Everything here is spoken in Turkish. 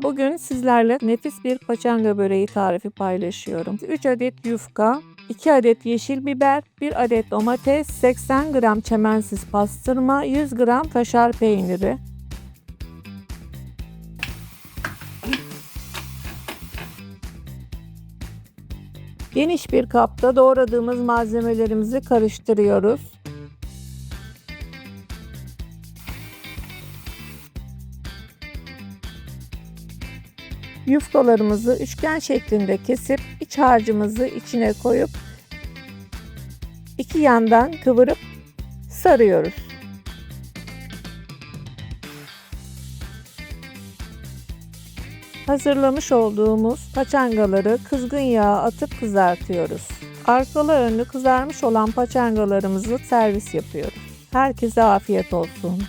Bugün sizlerle nefis bir paçanga böreği tarifi paylaşıyorum. 3 adet yufka, 2 adet yeşil biber, 1 adet domates, 80 gram çemensiz pastırma, 100 gram kaşar peyniri. Geniş bir kapta doğradığımız malzemelerimizi karıştırıyoruz. Yufkalarımızı üçgen şeklinde kesip iç harcımızı içine koyup iki yandan kıvırıp sarıyoruz. Hazırlamış olduğumuz paçangaları kızgın yağa atıp kızartıyoruz. Arkalı önlü kızarmış olan paçangalarımızı servis yapıyoruz. Herkese afiyet olsun.